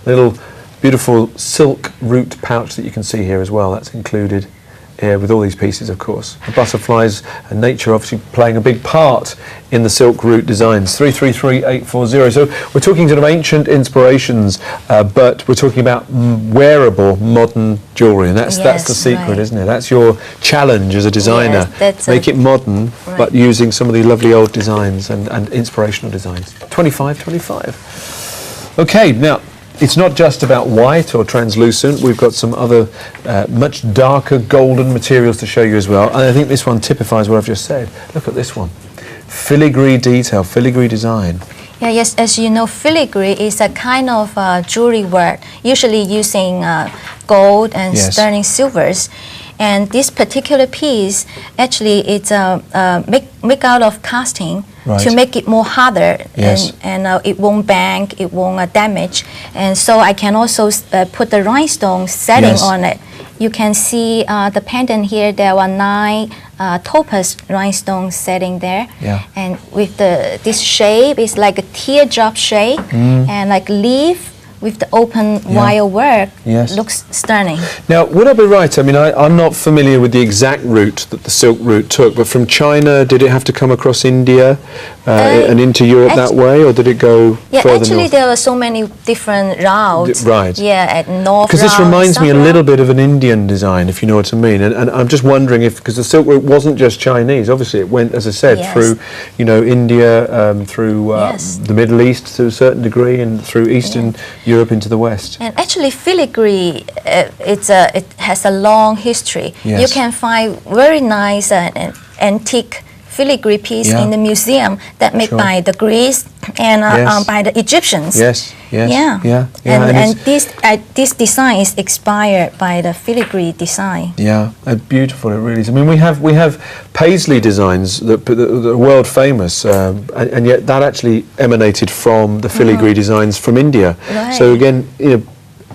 little beautiful silk root pouch that you can see here as well. That's included here with all these pieces, of course. The butterflies and nature obviously playing a big part in the silk root designs. 333840. So we're talking sort of ancient inspirations, but we're talking about wearable modern jewellery, and that's the secret, right, isn't it? That's your challenge as a designer. Yes, make it modern, right, but using some of the lovely old designs and inspirational designs. 25. Okay, now it's not just about white or translucent. We've got some other much darker golden materials to show you as well. And I think this one typifies what I've just said. Look at this one. Filigree detail, filigree design. Yeah, yes, as you know, filigree is a kind of jewelry word, usually using gold and sterling silvers. And this particular piece, actually, it's make out of casting, right, to make it more harder, yes, and it won't bang, it won't damage. And so I can also put the rhinestone setting, yes, on it. You can see the pendant here, there are 9 topaz rhinestone setting there. Yeah. And with this shape, it's like a teardrop shape, and like leaf with the open wire work, yes, looks stunning. Now, would I be right? I mean, I'm not familiar with the exact route that the silk route took, but from China, did it have to come across India and into Europe that way, or did it go further actually north? There were so many different routes. Right. Yeah, at north. Because this reminds me a little bit of an Indian design, if you know what I mean. And I'm just wondering if, because the silk route wasn't just Chinese, obviously it went, as I said, yes, through, you know, India, through yes, the Middle East to a certain degree, and through Eastern Europe into the West. And actually filigree, it has a long history. Yes. You can find very nice antique filigree piece, in the museum that made by the Greeks and by the Egyptians. Yes, yes, and this design is inspired by the filigree design. Yeah, beautiful. It really is. I mean, we have paisley designs that are world famous, and yet that actually emanated from the filigree designs from India. Right. So again, you know,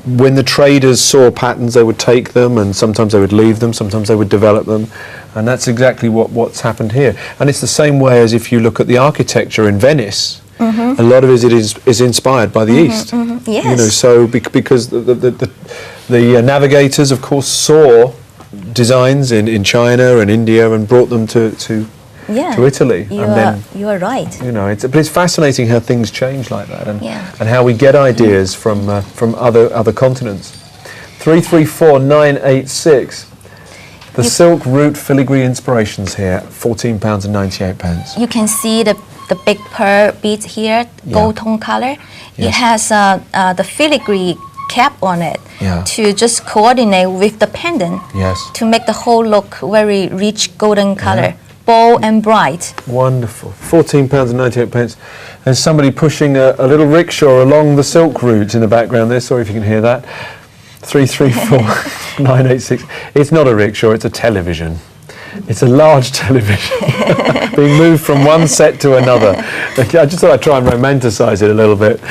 when the traders saw patterns, they would take them, and sometimes they would leave them, sometimes they would develop them, and that's exactly what's happened here. And it's the same way as if you look at the architecture in Venice. A lot of it is inspired by the East. Yes. You know, so because the navigators, of course, saw designs in China and India and brought them to Italy. You are right. You know, but it's fascinating how things change like that, and how we get ideas from other continents. 334986. The silk root filigree inspirations here, £14.98. You can see the big pearl beads here, gold tone color. Yes. It has the filigree cap on it to just coordinate with the pendant, to make the whole look very rich golden color. Bold and bright. Wonderful. £14.98. There's somebody pushing a little rickshaw along the silk route in the background there. Sorry if you can hear that. 334986. It's not a rickshaw, it's a television. It's a large television being moved from one set to another. I just thought I'd try and romanticise it a little bit.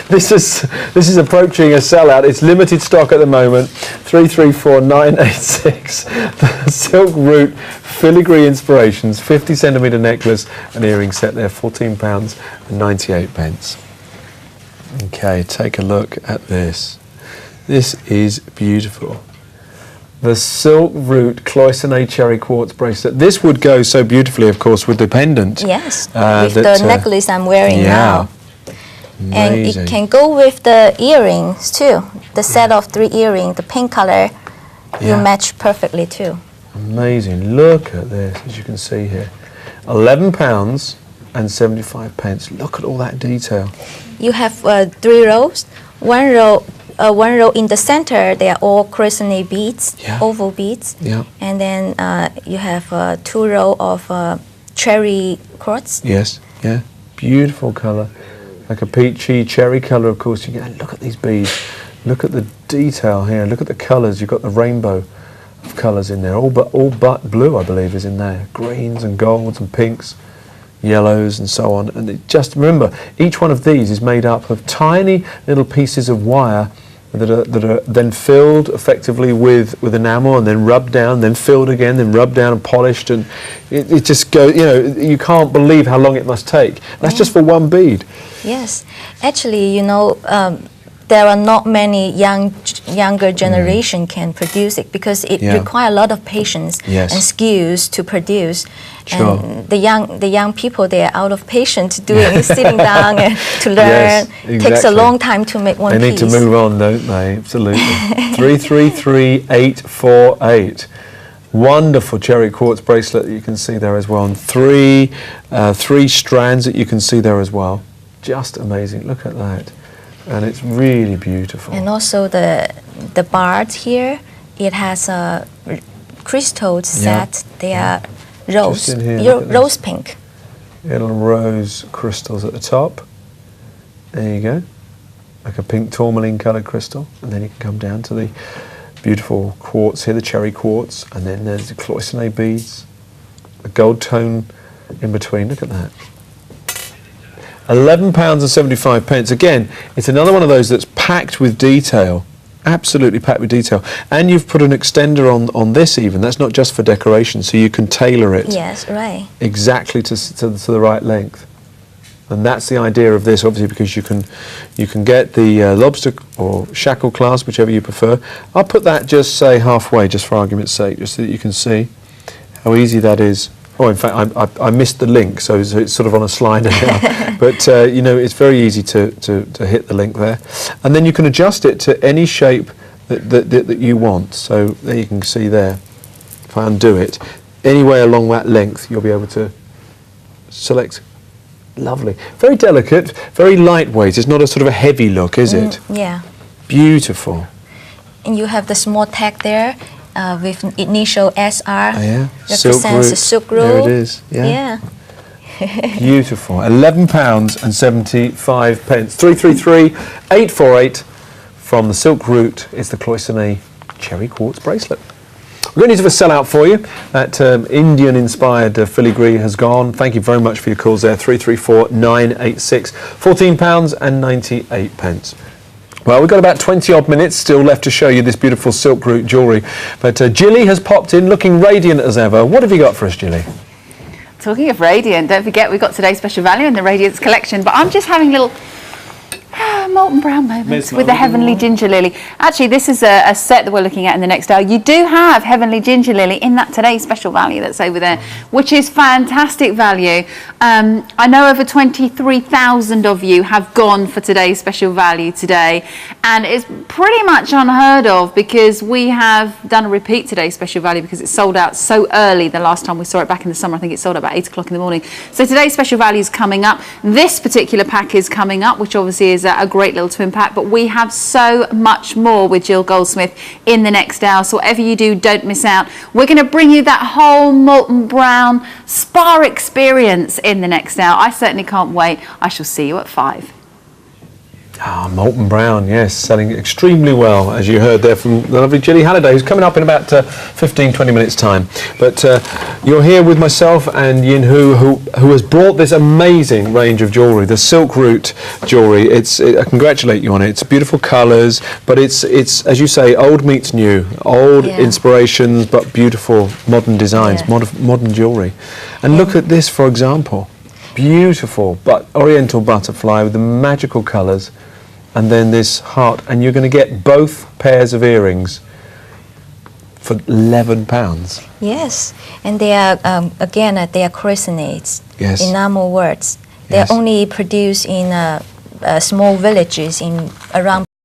This is approaching a sellout. It's limited stock at the moment. 334986. The silk root filigree inspirations, 50cm necklace and earring set there, £14.98. Okay, take a look at this. This is beautiful. The silk root cloisonné cherry quartz bracelet. This would go so beautifully, of course, with the pendant. Yes, with the necklace I'm wearing now. Amazing. And it can go with the earrings too. The set of 3 earrings, the pink color, you match perfectly too. Amazing. Look at this, as you can see here. £11.75. Look at all that detail. You have 3 rows. One row in the center, they are all crescent beads, oval beads. And then you have 2 rows of cherry quartz. Yes, beautiful colour. Like a peachy cherry colour, of course. Look at these beads. Look at the detail here. Look at the colours. You've got the rainbow of colours in there. All but blue, I believe, is in there. Greens and golds and pinks, yellows and so on. And just remember, each one of these is made up of tiny little pieces of wire that are then filled effectively with enamel and then rubbed down, then filled again, then rubbed down and polished, and it just goes, you know, you can't believe how long it must take. That's just for one bead. Yes, actually, you know, there are not many younger generation can produce it because it requires a lot of patience and skills to produce. Sure. And the young people, they are out of patience doing sitting down and to learn. Yes, exactly. Takes a long time to make one piece. They need to move on, don't they? Absolutely. 333848. Wonderful cherry quartz bracelet that you can see there as well, and three strands that you can see there as well. Just amazing. Look at that. And it's really beautiful. And also the bars here, it has a crystals set. They are rose, rose pink. Little rose crystals at the top. There you go. Like a pink tourmaline coloured crystal. And then you can come down to the beautiful quartz here, the cherry quartz. And then there's the cloisonné beads. A gold tone in between. Look at that. £11.75. Again, it's another one of those that's packed with detail, absolutely packed with detail. And you've put an extender on this even. That's not just for decoration, so you can tailor it. Yes, right. Exactly to the right length. And that's the idea of this, obviously, because you can get the lobster or shackle clasp, whichever you prefer. I'll put that just, say, halfway, just for argument's sake, just so that you can see how easy that is. Oh, in fact, I missed the link, so it's sort of on a slider now. But, you know, it's very easy to hit the link there. And then you can adjust it to any shape that you want. So there you can see there, if I undo it, anywhere along that length, you'll be able to select. Lovely. Very delicate, very lightweight. It's not a sort of a heavy look, is it? Yeah. Beautiful. And you have the small tag there. With initial SR, Silk represents the silk route. There it is. Yeah. Beautiful. £11.75. 333848 from the silk route is the cloisonné cherry quartz bracelet. We're going to need to sell out for you. That Indian-inspired filigree has gone. Thank you very much for your calls there. 334986. £14.98. Well, we've got about 20 odd minutes still left to show you this beautiful silk route jewellery. But Jilly has popped in looking radiant as ever. What have you got for us, Jilly? Talking of radiant, don't forget we've got today's special value in the Radiance collection. But I'm just having a little molten brown moments with the Heavenly Ginger Lily. Actually, this is a set that we're looking at in the next hour. You do have Heavenly Ginger Lily in that today's special value that's over there, which is fantastic value. I know over 23,000 of you have gone for today's special value today, and it's pretty much unheard of because we have done a repeat today's special value because it sold out so early the last time we saw it back in the summer. I think it sold out about 8 o'clock in the morning. So today's special value is coming up. This particular pack is coming up, which obviously is a great little twin pack, but we have so much more with Jill Goldsmith in the next hour, so whatever you do, don't miss out. We're going to bring you that whole molten brown spa experience in the next hour. I certainly can't wait. I shall see you at 5. Ah, molten brown, yes, selling extremely well, as you heard there from the lovely Jilly Halliday, who's coming up in about 15-20 minutes' time. But you're here with myself and Yin Hu has brought this amazing range of jewellery, the Silk Route jewellery. I congratulate you on it. It's beautiful colours, but it's as you say, old meets new, old inspirations, but beautiful modern designs, modern jewellery. And look at this, for example. Beautiful, but oriental butterfly with the magical colours, and then this heart, and you're going to get both pairs of earrings for £11. Yes, and they are again they are crescentates, enamel words. They are only produced in small villages in around